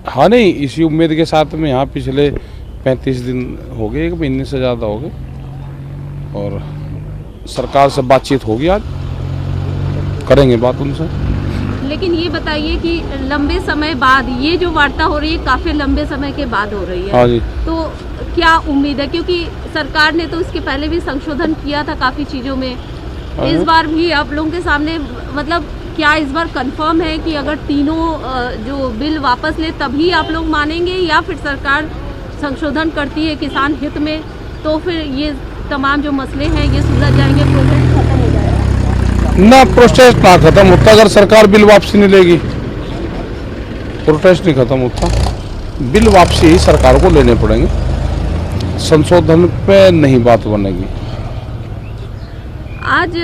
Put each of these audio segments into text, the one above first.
हाँ नहीं, इसी उम्मीद के साथ में यहाँ पिछले 35 दिन हो गए, 1 महीने से ज़्यादा हो गए, और सरकार से बातचीत होगी, आज करेंगे बात उनसे। लेकिन ये बताइए कि लंबे समय बाद ये जो वार्ता हो रही है, काफ़ी लंबे समय के बाद हो रही है। हाँ जी। तो क्या उम्मीद है, क्योंकि सरकार ने तो इसके पहले भी संशोधन किया था काफ़ी चीज़ों में, इस बार भी आप लोगों के सामने, मतलब क्या इस बार कंफर्म है कि अगर तीनों जो बिल वापस ले तभी आप लोग मानेंगे, या फिर सरकार संशोधन करती है किसान हित में तो फिर ये तमाम जो मसले हैं ये सुलझ जाएंगे, प्रोसेस खत्म हो जाएगा? ना प्रोटेस्ट ना खत्म होता अगर सरकार बिल वापसी नहीं लेगी, प्रोटेस्ट नहीं खत्म होता। बिल वापसी ही सरकार को लेने पड़ेंगे, संशोधन पे नहीं बात बनेगी। आज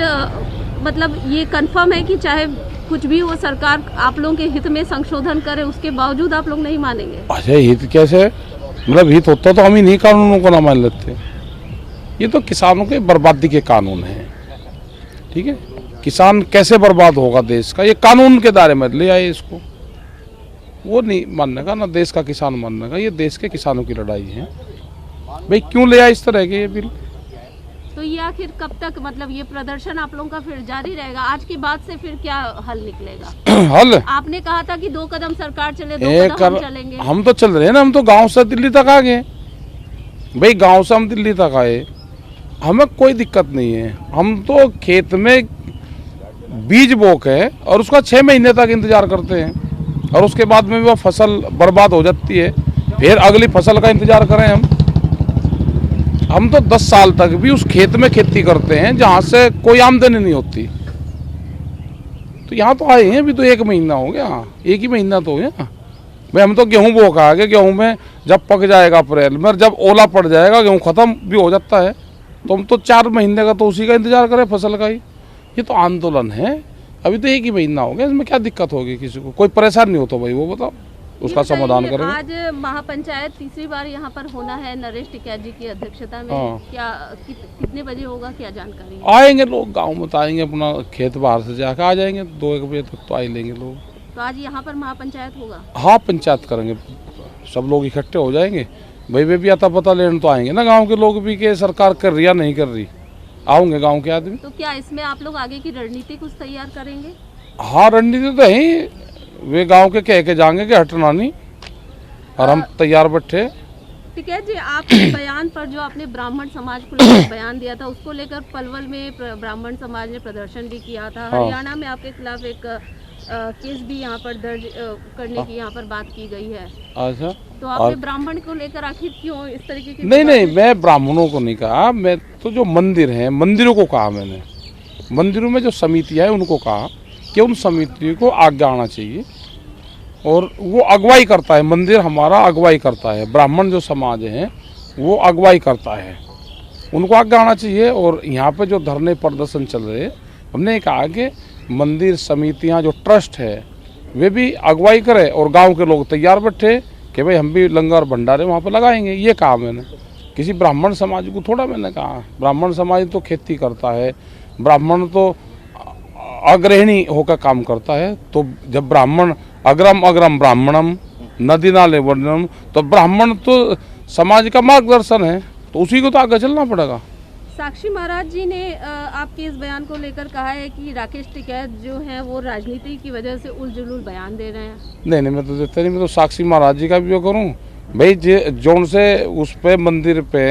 मतलब ये कंफर्म है कि चाहे कुछ भी हो, सरकार आप लोगों के हित में संशोधन करे, उसके बावजूद आप लोग नहीं मानेंगे? अच्छा, हित कैसे? मतलब हित होता तो हम ही नहीं कानूनों को ना मान लेते। ये तो किसानों के बर्बादी के कानून हैं, ठीक है। किसान कैसे बर्बाद होगा देश का, ये कानून के दायरे में ले आए इसको। वो नहीं मानने का, ना देश का किसान मानने का, ये देश के किसानों की लड़ाई है। भाई क्यों ले आए इस तरह के ये बिल? तो ये आखिर कब तक, मतलब ये प्रदर्शन आप लोगों का फिर जारी रहेगा? आज के बाद से फिर क्या हल निकलेगा? हल आपने कहा था कि 2 कदम सरकार चले, 2 कदम हम चलेंगे। हम तो चल रहे हैं ना, हम तो गांव से दिल्ली तक आ गए। भाई गांव से हम दिल्ली तक आए, हमें कोई दिक्कत नहीं है। हम तो खेत में बीज बो के और उसका 6 महीने तक इंतजार करते हैं, और उसके बाद में भी वो फसल बर्बाद हो जाती है, फिर अगली फसल का इंतजार करें हम तो 10 साल तक भी उस खेत में खेती करते हैं जहाँ से कोई आमदनी नहीं होती। तो यहाँ तो आए हैं, अभी तो 1 महीना हो गया, 1 ही महीना तो हो गया। भाई हम तो गेहूँ बो के आ गए, गेहूँ में जब पक जाएगा अप्रैल में, जब ओला पड़ जाएगा, गेहूँ खत्म भी हो जाता है, तो हम तो 4 महीने का तो उसी का इंतजार करें फसल का ही। ये तो आंदोलन है, अभी तो 1 ही महीना हो गया, इसमें क्या दिक्कत होगी? किसी को कोई परेशान नहीं होता भाई, वो बताओ, उसका समाधान करेंगे। आज महापंचायत तीसरी बार यहाँ पर होना है नरेश टिकैत जी की अध्यक्षता में। हाँ। क्या कितने बजे होगा, क्या जानकारी है? आएंगे लोग, गांव में तो आएंगे, अपना खेत बाहर से जाकर आ जाएंगे, 2-1 बजे तक तो आ ही लेंगे लोग। तो आज यहाँ पर महापंचायत होगा? हाँ, पंचायत करेंगे, सब लोग इकट्ठे हो जाएंगे। भाई वे भी आता पता लेने तो आएंगे ना, गाँव के लोग भी, कि सरकार कर रही या नहीं कर रही, आओगे गाँव के आदमी। तो क्या इसमें आप लोग आगे की रणनीति कुछ तैयार करेंगे? हाँ, रणनीति तो है, वे गांव के कह के जाएंगे कि हटना नहीं, और हम तैयार बैठे। ठीक है जी, आपके बयान पर जो आपने ब्राह्मण समाज को लेकर बयान दिया था, उसको लेकर पलवल में ब्राह्मण समाज ने प्रदर्शन भी किया था। हाँ। हरियाणा में आपके खिलाफ एक केस भी यहाँ पर दर्ज करने की यहाँ पर बात की गई है। अच्छा, तो आपने ब्राह्मण को लेकर आखिर क्यों इस तरीके की? नहीं, मैं ब्राह्मणों को नहीं कहा, मैं तो जो मंदिर हैं, मंदिरों को कहा मैंने। मंदिरों में जो समितियाँ हैं उनको कहा कि उन समितियों को आगे आना चाहिए, और वो अगुवाई करता है, मंदिर हमारा अगुवाई करता है, ब्राह्मण जो समाज है वो अगुवाई करता है, उनको आगे आना चाहिए। और यहाँ पे जो धरने प्रदर्शन चल रहे हैं, हमने कहा कि मंदिर समितियाँ जो ट्रस्ट है वे भी अगुवाई करे, और गांव के लोग तैयार बैठे कि भाई हम भी लंगर भंडारे वहाँ पर लगाएंगे। ये कहा मैंने, किसी ब्राह्मण समाज को थोड़ा मैंने कहा। ब्राह्मण समाज तो खेती करता है, ब्राह्मण तो अग्रहिणी होकर काम करता है। तो जब ब्राह्मण अग्रम अग्रम ब्राह्मणम नदी नाले वर्णम, तो ब्राह्मण तो समाज का मार्गदर्शन है, तो उसी को तो आगे चलना पड़ेगा। साक्षी महाराज जी ने आपके इस बयान को लेकर कहा है कि राकेश टिकैत जो है वो राजनीति की वजह से उलझुल बयान दे रहे हैं। नहीं, मैं तो देता नहीं, मैं तो साक्षी महाराज जी का भी करूँ भाई। जोन से उस पे मंदिर पे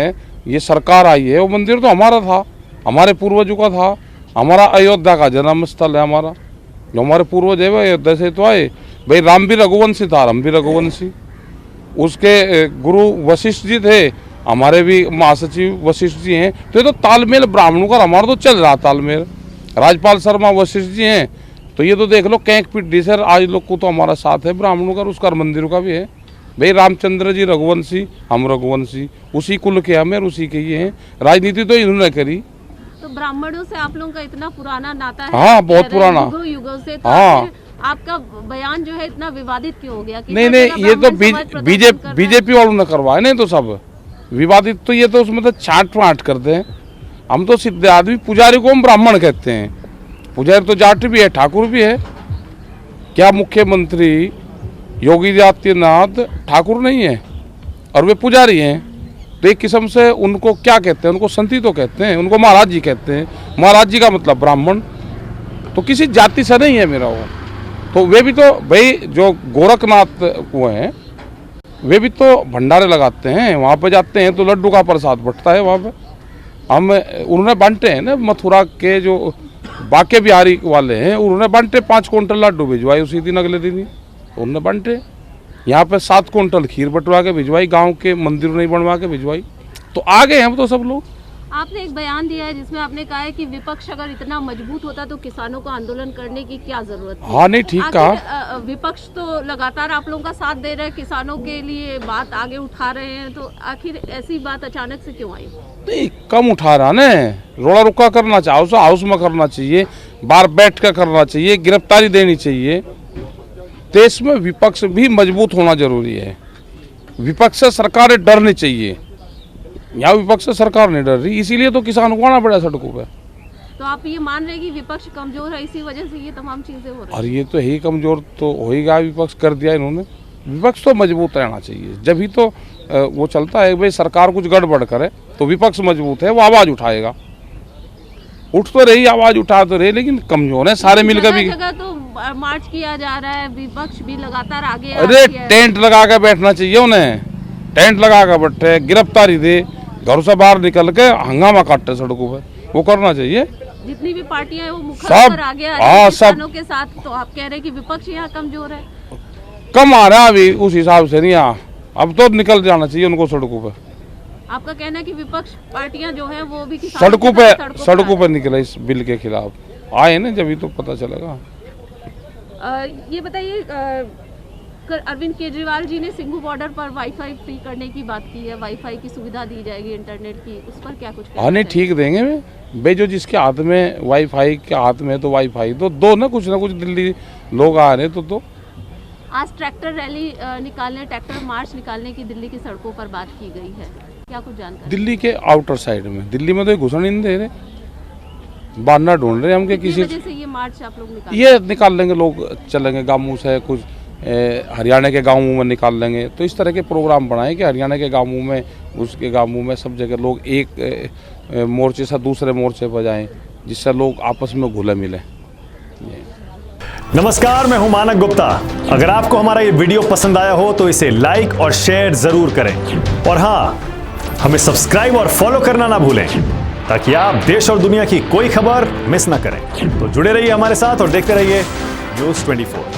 ये सरकार आई है, वो मंदिर तो हमारा था, हमारे पूर्वजों का था, हमारा अयोध्या का जन्म स्थल है हमारा, जो हमारे पूर्वज है वो अयोध्या से तो आए। भाई राम भी रघुवंशी था, हम भी रघुवंशी, उसके गुरु वशिष्ठ जी थे, हमारे भी महासचिव वशिष्ठ जी हैं। तो ये तो तालमेल ब्राह्मणों का हमारा तो चल रहा तालमेल। राजपाल शर्मा वशिष्ठ जी हैं, तो ये तो देख लो कैंक पिड्डी सर आज लोग को तो हमारा साथ है ब्राह्मणों का, उसका मंदिरों का भी है। भाई रामचंद्र जी रघुवंशी, हम रघुवंशी, उसी कुल के हमें, उसी के ये हैं। राजनीति तो इन्होंने करी। तो ब्राह्मणों से आप लोगों का इतना पुराना नाता है? हाँ, बहुत पुराना, युगों से। तो हाँ, आपका बयान जो है इतना विवादित क्यों हो गया? नहीं, ये तो बीजेपी वालों ने करवाया, नहीं तो सब विवादित। तो ये तो उसमें तो छाट वाट करते हैं। हम तो सीधे आदमी, पुजारी को हम ब्राह्मण कहते हैं। पुजारी तो जाट भी है, ठाकुर भी है। क्या मुख्यमंत्री योगी आदित्यनाथ ठाकुर नहीं है और वे पुजारी हैं, तो एक किस्म से उनको क्या कहते हैं, उनको संती तो कहते हैं, उनको महाराज जी कहते हैं। महाराज जी का मतलब ब्राह्मण, तो किसी जाति से नहीं है मेरा वो। तो वे भी तो भाई जो गोरखनाथ को हैं वे भी तो भंडारे लगाते हैं, वहाँ पे जाते हैं तो लड्डू का प्रसाद बंटता है वहाँ पे। हम उन्होंने बांटे हैं ना, मथुरा के जो बाके बिहारी वाले हैं उन्होंने बांटे 5 क्विंटल लड्डू भिजवाए उसी दिन, अगले दिन ही तो उन्होंने बांटे। यहाँ पे 7 क्विंटल खीर बंटवा के भिजवाई, गांव के मंदिर नहीं बनवा के भिजवाई। तो आ गए हम तो सब लोग। आपने एक बयान दिया है जिसमें आपने कहा है कि विपक्ष अगर इतना मजबूत होता तो किसानों को आंदोलन करने की क्या जरूरत थी। हाँ नहीं ठीक कहा। विपक्ष तो लगातार आप लोगों का साथ दे रहे हैं, किसानों के लिए बात आगे उठा रहे हैं, तो आखिर ऐसी बात अचानक से क्यों आई? नहीं कम उठा रहा ना, रोड़ा रुका करना चाहिए, हाउस में करना चाहिए, बाहर बैठ कर करना चाहिए, गिरफ्तारी देनी चाहिए। देश में विपक्ष भी मजबूत होना जरूरी है। विपक्ष से सरकारें डरनी चाहिए, यहाँ विपक्ष से सरकार नहीं डर रही, इसीलिए तो किसानों को आना पड़ा सड़कों पे। तो आप ये मान रहे हैं कि विपक्ष कमजोर है, इसी वजह से ये तमाम चीजें हो रही और ये तो ही कमजोर तो हो ही गया, विपक्ष कर दिया इन्होंने। विपक्ष तो मजबूत रहना चाहिए, जब ही तो वो चलता है। भाई सरकार कुछ गड़बड़ करे तो विपक्ष मजबूत है, वो आवाज उठाएगा। उठ तो रही, आवाज उठा तो रही, लेकिन कमजोर है सारे मिलकर भी। जगह तो मार्च किया जा रहा है, विपक्ष भी लगातार आगे अरे टेंट लगा के बैठना चाहिए उन्हें, टेंट लगा कर बैठे, गिरफ्तारी दे, घर से बाहर निकल के हंगामा काटते सड़कों पे, वो करना चाहिए। जितनी भी पार्टियां हैं वो मुखर सब पर आगे आ रही हैं किसानों के साथ, तो आप कह रहे हैं कि विपक्ष यहाँ कमजोर है? कम आ रहा है अभी, उस हिसाब से नहीं आ, अब तो निकल जाना चाहिए उनको सड़कों पे। आपका कहना है कि विपक्ष पार्टियां जो है वो भी सड़कों पे निकले इस बिल के खिलाफ, आए ना जब तो पता चलेगा। ये बताइए, अरविंद केजरीवाल जी ने सिंघू बॉर्डर पर वाईफाई फ्री करने की बात की है, वाईफाई की सुविधा दी जाएगी इंटरनेट की, उस पर क्या कुछ? हाँ नहीं ठीक देंगे भाई, जो जिसके हाथ में वाईफाई के हाथ में तो वाईफाई तो दो ना कुछ दिल्ली लोग आ रहे तो आज ट्रैक्टर रैली निकालने, ट्रैक्टर मार्च निकालने की दिल्ली की सड़कों पर बात की गई है, क्या कुछ जानकारी? दिल्ली के आउटर साइड में, दिल्ली में तो घुसने नहीं दे रहे, बहाना ढूंढ रहे हम के किसी वजह से ये मार्च आप लोग ये निकाल लेंगे, लोग चलेंगे गाँवों से, कुछ हरियाणा के गाँवों में निकाल लेंगे। तो इस तरह के प्रोग्राम बनाए कि हरियाणा के गाँवों में, उसके गाँवों में, सब जगह लोग एक मोर्चे से दूसरे मोर्चे पर जाएं, जिससे लोग आपस में घुले मिले। नमस्कार, मैं हूं मानक गुप्ता। अगर आपको हमारा ये वीडियो पसंद आया हो तो इसे लाइक और शेयर जरूर करें, और हाँ, हमें सब्सक्राइब और फॉलो करना ना भूलें ताकि आप देश और दुनिया की कोई खबर मिस ना करें। तो जुड़े रहिए हमारे साथ और देखते रहिए न्यूज़ 24।